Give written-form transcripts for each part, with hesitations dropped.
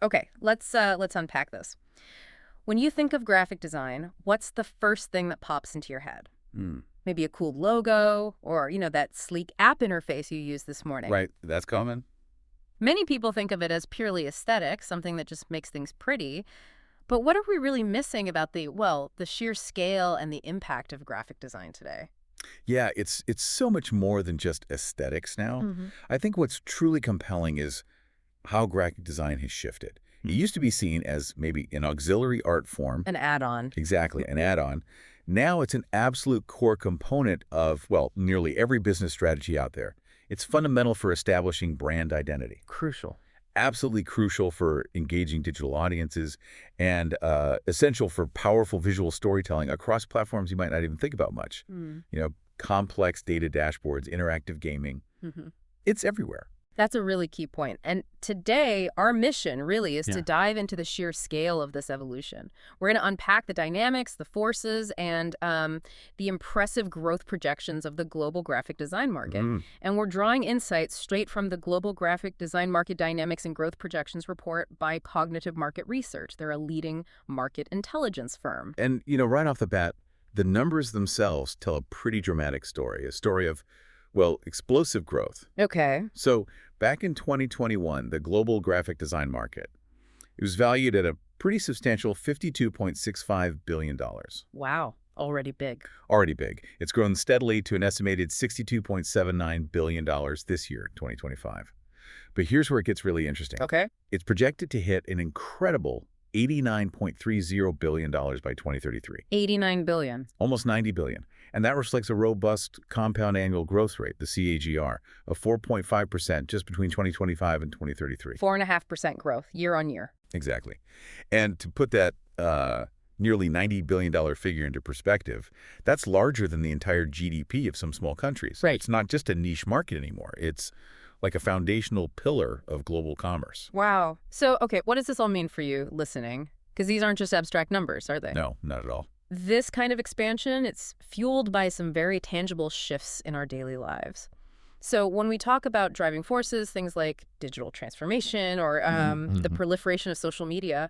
Okay, let's unpack this. When you think of graphic design, what's the first thing that pops into your head? Hmm. Maybe a cool logo or, that sleek app interface you used this morning. Right, that's common. Many people think of it as purely aesthetic, something that just makes things pretty. But what are we really missing about the sheer scale and the impact of graphic design today? Yeah, it's so much more than just aesthetics now. Hmm. I think what's truly compelling is how graphic design has shifted. It used to be seen as maybe an auxiliary art form, An add-on. exactly, an add-on. Now it's an absolute core component of, well, nearly every business strategy out there. It's fundamental for establishing brand identity. Crucial. Absolutely crucial for engaging digital audiences and essential for powerful visual storytelling across platforms you might not even think about much. You know, complex data dashboards, interactive gaming. Mm-hmm. It's everywhere. That's a really key point. And today, our mission really is to Yeah. dive into the sheer scale of this evolution. We're going to unpack the dynamics, the forces, and the impressive growth projections of the global graphic design market. Mm, And we're drawing insights straight from the Global Graphic Design Market Dynamics and Growth Projections report by Cognitive Market Research. They're a leading market intelligence firm. And, right off the bat, the numbers themselves tell a pretty dramatic story, a story of, well, explosive growth. Okay. So back in 2021, the global graphic design market, it was valued at a pretty substantial $52.65 billion. Wow. Already big. Already big. It's grown steadily to an estimated $62.79 billion this year, 2025. But here's where it gets really interesting. Okay. It's projected to hit an incredible $89.30 billion by 2033, 89 billion. almost $90 billion. And that reflects a robust compound annual growth rate, the CAGR, of 4.5% just between 2025 and 2033. 4.5% growth year on year. Exactly. And to put that nearly $90 billion figure into perspective, that's larger than the entire GDP of some small countries. Right. It's not just a niche market anymore. It's like a foundational pillar of global commerce. Wow. So, okay, what does this all mean for you listening? Because these aren't just abstract numbers, are they? No, not at all. This kind of expansion, it's fueled by some very tangible shifts in our daily lives. So when we talk about driving forces, things like digital transformation or the proliferation of social media,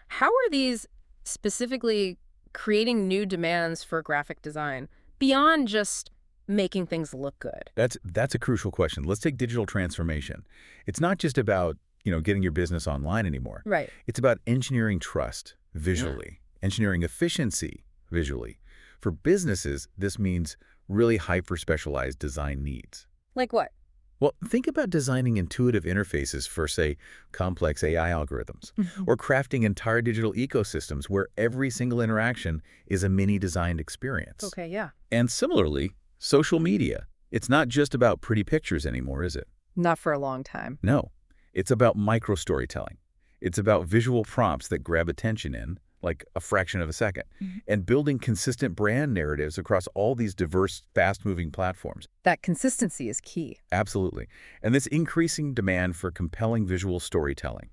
how are these specifically creating new demands for graphic design beyond just making things look good? That's a crucial question. Let's take digital transformation. It's not just about, getting your business online anymore. Right. It's about engineering trust visually, engineering efficiency visually. For businesses, this means really hyper-specialized design needs. Like what? Well, think about designing intuitive interfaces for, say, complex AI algorithms, or crafting entire digital ecosystems where every single interaction is a mini-designed experience. Okay, yeah. And similarly, social media. It's not just about pretty pictures anymore, is it? Not for a long time. No. It's about micro-storytelling. It's about visual prompts that grab attention in, like a fraction of a second, and building consistent brand narratives across all these diverse, fast-moving platforms. That consistency is key. Absolutely. And this increasing demand for compelling visual storytelling,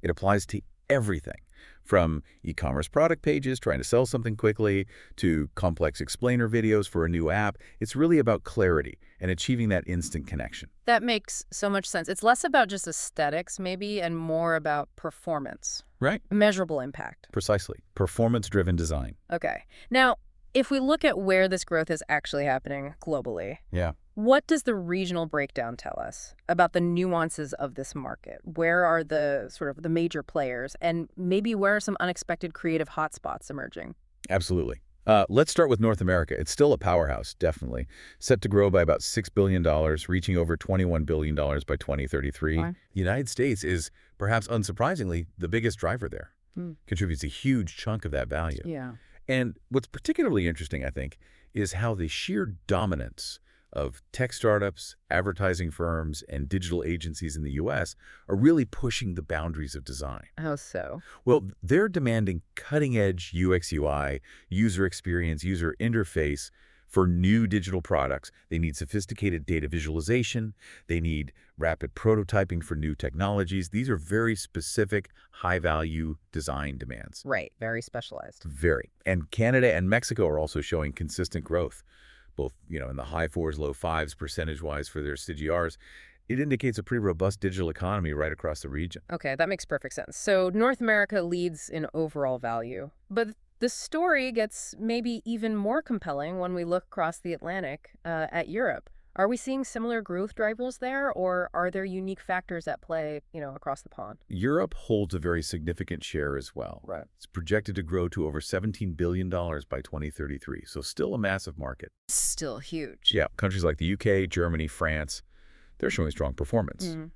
it applies to everything, from e-commerce product pages trying to sell something quickly to complex explainer videos for a new app. It's really about clarity and achieving that instant connection. That makes so much sense. It's less about just aesthetics, maybe, and more about performance. Right. Measurable impact. Precisely. Performance-driven design. Okay. Now, if we look at where this growth is actually happening globally, Yeah. what does the regional breakdown tell us about the nuances of this market? Where are the the major players, and maybe where are some unexpected creative hotspots emerging? Absolutely. Let's start with North America. It's still a powerhouse, definitely. Set to grow by about $6 billion, reaching over $21 billion by 2033. Wow. The United States is, perhaps unsurprisingly, the biggest driver there. Contributes a huge chunk of that value. Yeah. And what's particularly interesting, I think, is how the sheer dominance of tech startups, advertising firms, and digital agencies in the U.S. are really pushing the boundaries of design. How so? Well, they're demanding cutting-edge UX/UI, user experience, user interface for new digital products. They need sophisticated data visualization. They need rapid prototyping for new technologies. These are very specific, high-value design demands. Right. Very specialized. Very. And Canada and Mexico are also showing consistent growth, both, in the high 4s, low 5s percentage-wise for their CGRs. It indicates a pretty robust digital economy right across the region. Okay, that makes perfect sense. So North America leads in overall value. But the story gets maybe even more compelling when we look across the Atlantic at Europe. Are we seeing similar growth drivers there, or are there unique factors at play, across the pond? Europe holds a very significant share as well. Right. It's projected to grow to over $17 billion by 2033, so still a massive market. Still huge. Yeah, countries like the UK, Germany, France, they're showing strong performance. Mm.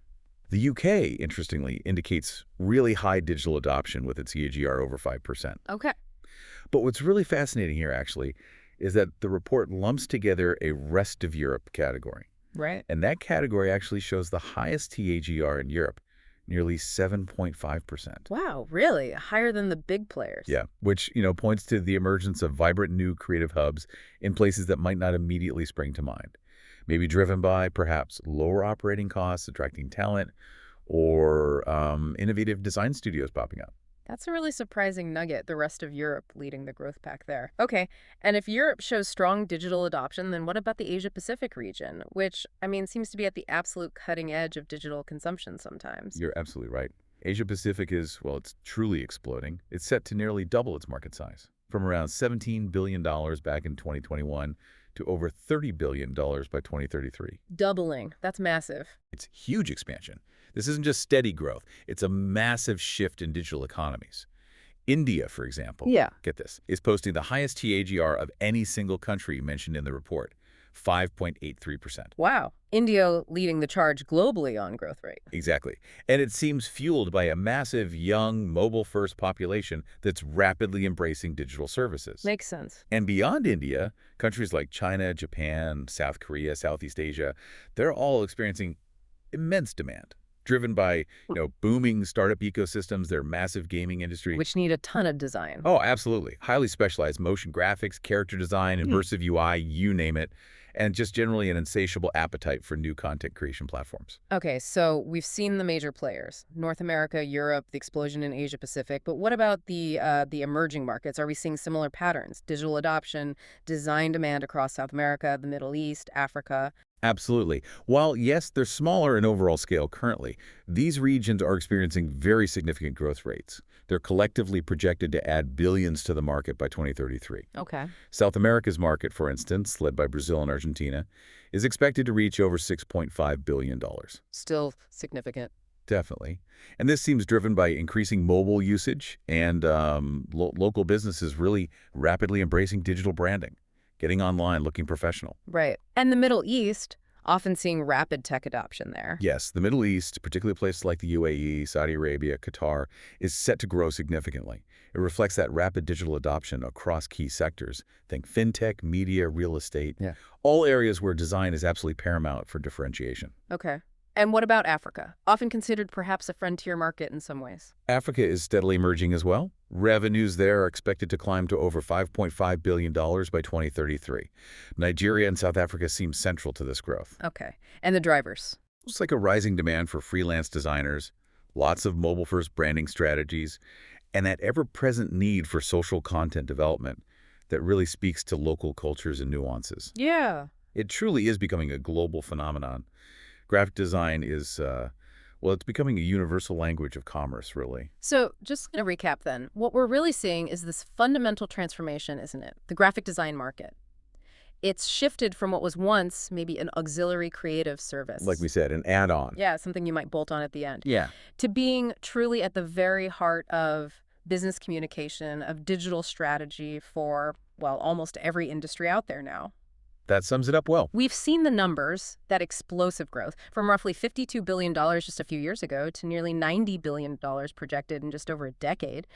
The UK, interestingly, indicates really high digital adoption with its CAGR over 5%. Okay. But what's really fascinating here, actually, is that the report lumps together a rest of Europe category. Right. And that category actually shows the highest TAGR in Europe, nearly 7.5%. Wow, really? Higher than the big players? Yeah, which, points to the emergence of vibrant new creative hubs in places that might not immediately spring to mind. Maybe driven by, perhaps, lower operating costs, attracting talent, or innovative design studios popping up. That's a really surprising nugget, the rest of Europe leading the growth pack there. Okay, and if Europe shows strong digital adoption, then what about the Asia-Pacific region, which, seems to be at the absolute cutting edge of digital consumption sometimes? You're absolutely right. Asia-Pacific is, well, it's truly exploding. It's set to nearly double its market size, from around $17 billion back in 2021 to over $30 billion by 2033. Doubling. That's massive. It's huge expansion. This isn't just steady growth. It's a massive shift in digital economies. India, for example, Yeah. get this, is posting the highest TAGR of any single country mentioned in the report, 5.83%. Wow. India leading the charge globally on growth rate. Exactly. And it seems fueled by a massive, young, mobile-first population that's rapidly embracing digital services. Makes sense. And beyond India, countries like China, Japan, South Korea, Southeast Asia, they're all experiencing immense demand, driven by, booming startup ecosystems, their massive gaming industry. Which need a ton of design. Oh, absolutely. Highly specialized motion graphics, character design, immersive UI, you name it, and just generally an insatiable appetite for new content creation platforms. Okay, so we've seen the major players, North America, Europe, the explosion in Asia Pacific, but what about the emerging markets? Are we seeing similar patterns? Digital adoption, design demand across South America, the Middle East, Africa? Absolutely. While, yes, they're smaller in overall scale currently, these regions are experiencing very significant growth rates. They're collectively projected to add billions to the market by 2033. Okay. South America's market, for instance, led by Brazil and Argentina, is expected to reach over $6.5 billion. Still significant. Definitely. And this seems driven by increasing mobile usage and local businesses really rapidly embracing digital branding, getting online, looking professional. Right. And the Middle East, often seeing rapid tech adoption there. Yes, the Middle East, particularly places like the UAE, Saudi Arabia, Qatar, is set to grow significantly. It reflects that rapid digital adoption across key sectors. Think fintech, media, real estate, all areas where design is absolutely paramount for differentiation. Okay. And what about Africa? Often considered perhaps a frontier market in some ways. Africa is steadily emerging as well. Revenues there are expected to climb to over $5.5 billion by 2033. Nigeria and South Africa seem central to this growth. Okay. And the drivers? It's like a rising demand for freelance designers, lots of mobile-first branding strategies, and that ever-present need for social content development that really speaks to local cultures and nuances. Yeah. It truly is becoming a global phenomenon. Graphic design is, it's becoming a universal language of commerce, really. So just to recap then, what we're really seeing is this fundamental transformation, isn't it? The graphic design market. It's shifted from what was once maybe an auxiliary creative service. Like we said, an add-on. Yeah, something you might bolt on at the end. Yeah. To being truly at the very heart of business communication, of digital strategy for, well, almost every industry out there now. That sums it up well. We've seen the numbers, that explosive growth, from roughly $52 billion just a few years ago to nearly $90 billion projected in just over a decade.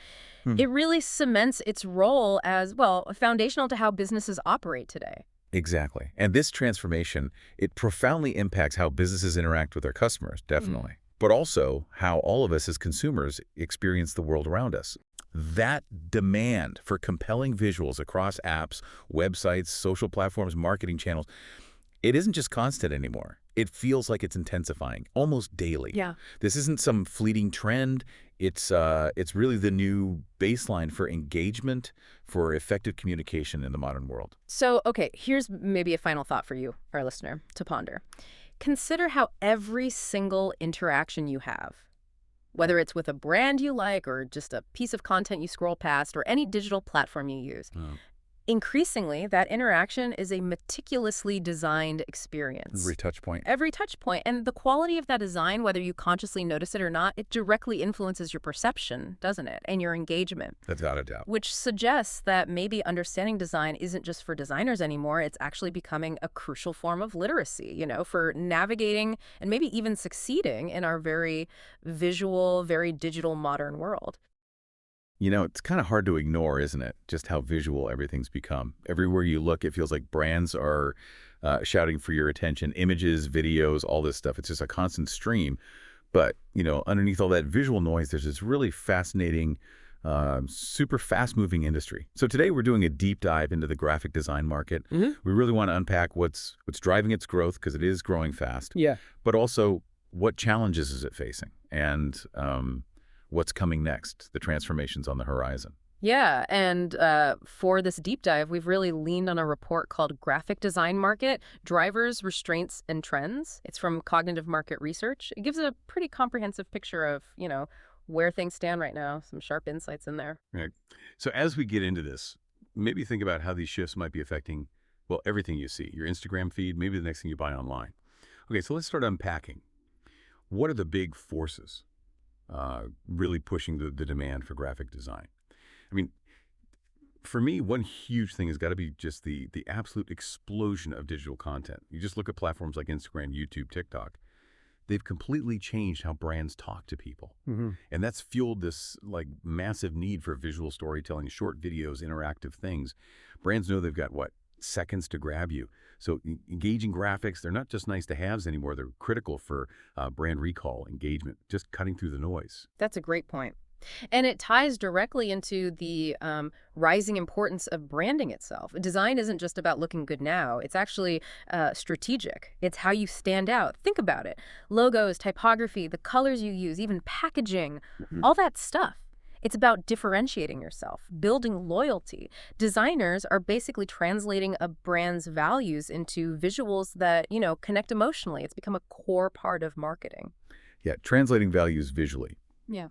It really cements its role as, well, foundational to how businesses operate today. Exactly. And this transformation, it profoundly impacts how businesses interact with their customers, definitely. But also how all of us as consumers experience the world around us. That demand for compelling visuals across apps, websites, social platforms, marketing channels, it isn't just constant anymore. It feels like it's intensifying almost daily. Yeah. This isn't some fleeting trend. It's really the new baseline for engagement, for effective communication in the modern world. So, okay, here's maybe a final thought for you, our listener, to ponder. Consider how every single interaction you have, whether it's with a brand you like or just a piece of content you scroll past or any digital platform you use, Oh. increasingly, that interaction is a meticulously designed experience. Every touch point. Every touch point. And the quality of that design, whether you consciously notice it or not, it directly influences your perception, doesn't it? And your engagement. Without a doubt. Which suggests that maybe understanding design isn't just for designers anymore. It's actually becoming a crucial form of literacy, for navigating and maybe even succeeding in our very visual, very digital modern world. It's kind of hard to ignore, isn't it? Just how visual everything's become. Everywhere you look, it feels like brands are shouting for your attention. Images, videos, all this stuff. It's just a constant stream. But, underneath all that visual noise, there's this really fascinating, super fast-moving industry. So today we're doing a deep dive into the graphic design market. We really want to unpack what's driving its growth, because it is growing fast. Yeah. But also, what challenges is it facing? And what's coming next, the transformations on the horizon. Yeah, and for this deep dive, we've really leaned on a report called Graphic Design Market, Drivers, Restraints, and Trends. It's from Cognitive Market Research. It gives a pretty comprehensive picture of, where things stand right now, some sharp insights in there. Right. So as we get into this, maybe think about how these shifts might be affecting, well, everything you see, your Instagram feed, maybe the next thing you buy online. Okay, so let's start unpacking. What are the big forces really pushing the demand for graphic design? I mean, for me, one huge thing has got to be just the absolute explosion of digital content. You just look at platforms like Instagram, YouTube, TikTok. They've completely changed how brands talk to people. And that's fueled this massive need for visual storytelling, short videos, interactive things. Brands know they've got, seconds to grab you. So engaging graphics, they're not just nice to haves anymore. They're critical for brand recall, engagement, just cutting through the noise. That's a great point. And it ties directly into the rising importance of branding itself. Design isn't just about looking good now. It's actually strategic. It's how you stand out. Think about it. Logos, typography, the colors you use, even packaging, all that stuff. It's about differentiating yourself, building loyalty. Designers are basically translating a brand's values into visuals that, connect emotionally. It's become a core part of marketing. Yeah, translating values visually. Yeah.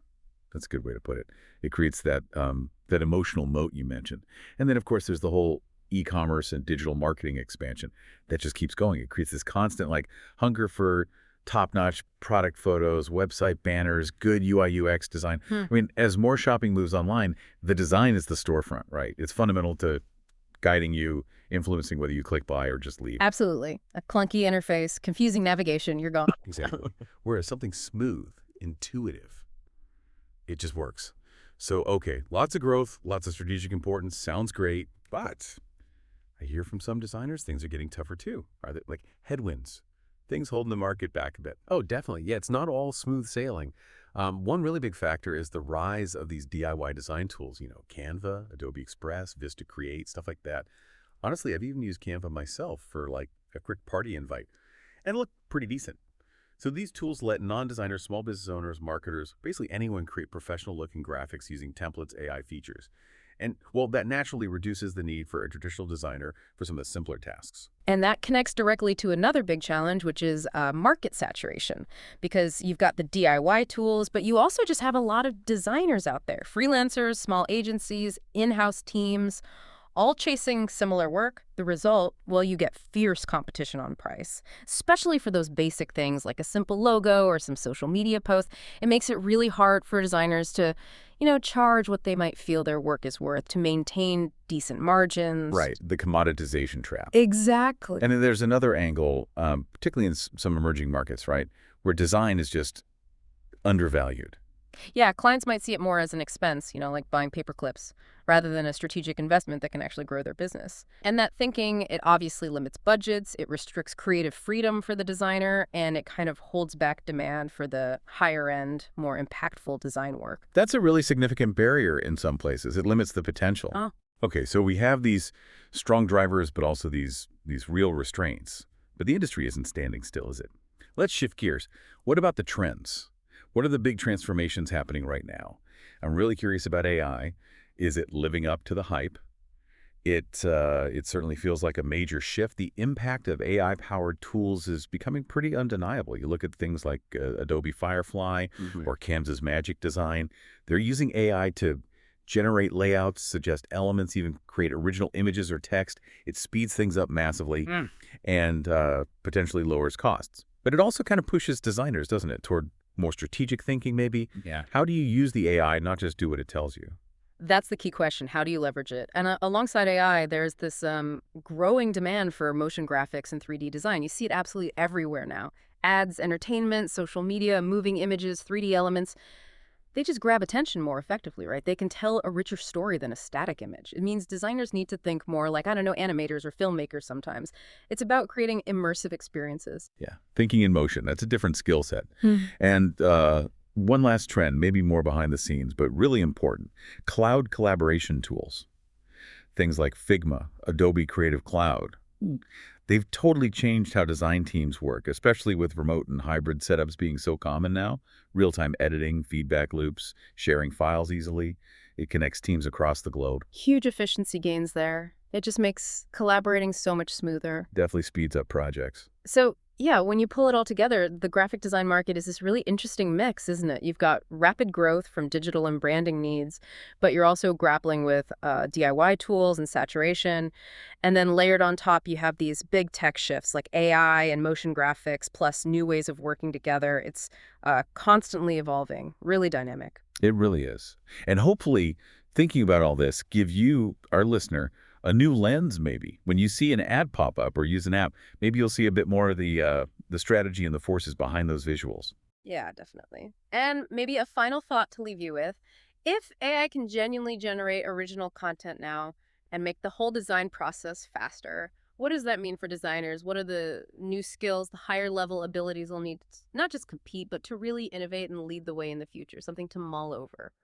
That's a good way to put it. It creates that that emotional moat you mentioned. And then, of course, there's the whole e-commerce and digital marketing expansion that just keeps going. It creates this constant hunger for top-notch product photos, website banners, good UI UX design. I mean, as more shopping moves online, the design is the storefront, right? It's fundamental to guiding you, influencing whether you click buy or just leave. Absolutely. A clunky interface, confusing navigation, you're gone. Exactly. Whereas something smooth, intuitive, it just works. So, okay, lots of growth, lots of strategic importance, sounds great, but I hear from some designers things are getting tougher too. Are they headwinds? Things holding the market back a bit. Oh, definitely. Yeah, it's not all smooth sailing. One really big factor is the rise of these DIY design tools, Canva, Adobe Express, Vista Create, stuff like that. Honestly, I've even used Canva myself for a quick party invite, and it looked pretty decent. So these tools let non-designers, small business owners, marketers, basically anyone create professional-looking graphics using templates, AI features. And, well, that naturally reduces the need for a traditional designer for some of the simpler tasks. And that connects directly to another big challenge, which is market saturation. Because you've got the DIY tools, but you also just have a lot of designers out there. Freelancers, small agencies, in-house teams, all chasing similar work. The result, well, you get fierce competition on price, especially for those basic things like a simple logo or some social media post. It makes it really hard for designers to, charge what they might feel their work is worth, to maintain decent margins. Right, the commoditization trap. Exactly. And then there's another angle, particularly in some emerging markets, right, where design is just undervalued. Yeah, clients might see it more as an expense, like buying paper clips, rather than a strategic investment that can actually grow their business. And that thinking, it obviously limits budgets, it restricts creative freedom for the designer, and it kind of holds back demand for the higher-end, more impactful design work. That's a really significant barrier in some places. It limits the potential. Oh. Okay, so we have these strong drivers, but also these real restraints. But the industry isn't standing still, is it? Let's shift gears. What about the trends? What are the big transformations happening right now? I'm really curious about AI. Is it living up to the hype? It certainly feels like a major shift. The impact of AI-powered tools is becoming pretty undeniable. You look at things like Adobe Firefly or Canva's Magic Design. They're using AI to generate layouts, suggest elements, even create original images or text. It speeds things up massively and potentially lowers costs. But it also kind of pushes designers, doesn't it, toward more strategic thinking maybe? Yeah. How do you use the AI, not just do what it tells you? That's the key question. How do you leverage it? And alongside AI, there's this growing demand for motion graphics and 3D design. You see it absolutely everywhere now. Ads, entertainment, social media, moving images, 3D elements. They just grab attention more effectively, right? They can tell a richer story than a static image. It means designers need to think more like, I don't know, animators or filmmakers sometimes. It's about creating immersive experiences. Yeah, thinking in motion, that's a different skill set. And one last trend, maybe more behind the scenes, but really important, cloud collaboration tools. Things like Figma, Adobe Creative Cloud. They've totally changed how design teams work, especially with remote and hybrid setups being so common now. Real-time editing, feedback loops, sharing files easily. It connects teams across the globe. Huge efficiency gains there. It just makes collaborating so much smoother. Definitely speeds up projects. So, yeah, when you pull it all together, the graphic design market is this really interesting mix, isn't it? You've got rapid growth from digital and branding needs, but you're also grappling with DIY tools and saturation. And then layered on top, you have these big tech shifts like AI and motion graphics, plus new ways of working together. It's constantly evolving, really dynamic. It really is. And hopefully, thinking about all this, give you, our listener, a new lens maybe. When you see an ad pop up or use an app, maybe you'll see a bit more of the strategy and the forces behind those visuals. Yeah, definitely. And maybe a final thought to leave you with. If AI can genuinely generate original content now and make the whole design process faster, what does that mean for designers? What are the new skills, the higher level abilities they'll need to not just compete, but to really innovate and lead the way in the future? Something to mull over.